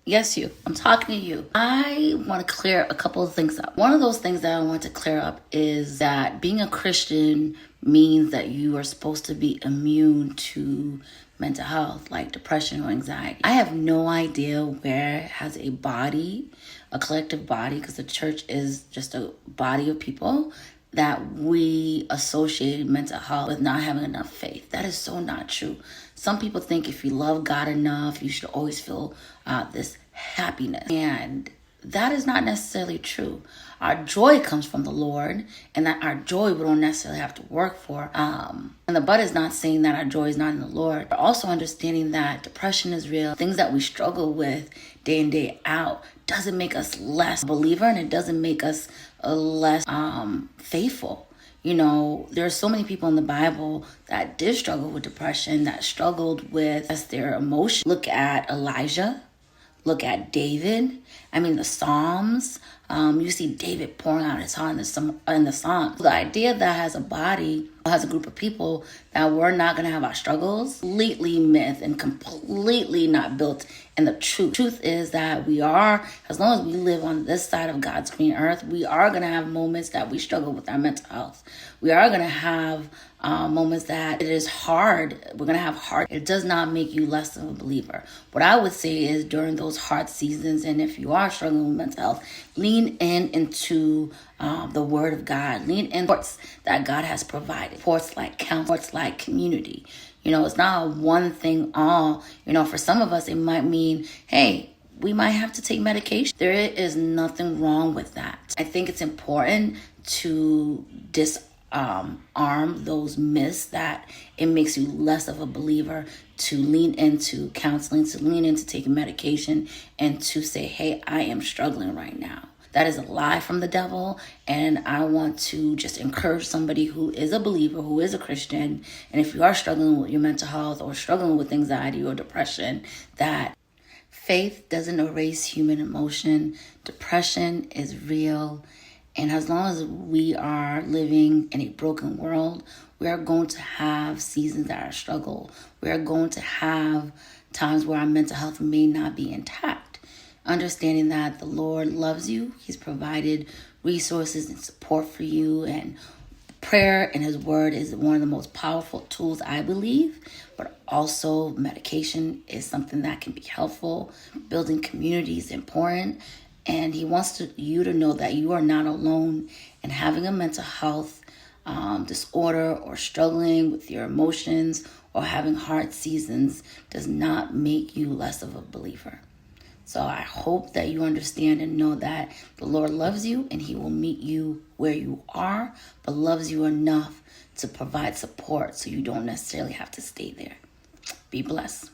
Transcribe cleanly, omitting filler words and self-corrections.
Yes, you. I'm talking to you. I want to clear a couple of things up. One of those things that I want to clear up is that being a Christian means that you are supposed to be immune to mental health, like depression or anxiety. I have no idea where it has a body, a collective body, because the church is just a body of people, that we associate mental health with not having enough faith. That is so not true. Some people think if you love God enough, you should always feel this happiness. And that is not necessarily true. Our joy comes from the Lord, and that our joy we don't necessarily have to work for. And the but is not saying that our joy is not in the Lord, but also understanding that depression is real. Things that we struggle with day in, day out doesn't make us less believer, and it doesn't make us less faithful. You know, there are so many people in the Bible that did struggle with depression, that struggled with their emotions. Look at Elijah. Look at David. I mean, the Psalms. You see David pouring out his heart in the Psalms. The idea that has a body, has a group of people that we're not going to have our struggles, completely myth and completely not built in the truth. Truth is that we are, as long as we live on this side of God's green earth, we are going to have moments that we struggle with our mental health. We are going to have moments that it is hard. We're going to have hard. It does not make you less of a believer. What I would say is during those hard seasons, and if you are struggling with mental health, lean into the Word of God. Lean in supports that God has provided. Supports like counsel, supports like community. You know, it's not a one thing all. You know, for some of us, it might mean, hey, we might have to take medication. There is nothing wrong with that. I think it's important to disarm those myths that it makes you less of a believer, to lean into counseling, to lean into taking medication, and to say, hey, I am struggling right now. That is a lie from the devil, and I want to just encourage somebody who is a believer, who is a Christian, and if you are struggling with your mental health or struggling with anxiety or depression, that faith doesn't erase human emotion. Depression is real, and as long as we are living in a broken world, we are going to have seasons that are struggle. We are going to have times where our mental health may not be intact. Understanding that the Lord loves you. He's provided resources and support for you. And prayer and His Word is one of the most powerful tools, I believe. But also medication is something that can be helpful. Building community is important. And He wants you to know that you are not alone in having a mental health disorder or struggling with your emotions or having hard seasons does not make you less of a believer. So I hope that you understand and know that the Lord loves you and He will meet you where you are, but loves you enough to provide support so you don't necessarily have to stay there. Be blessed.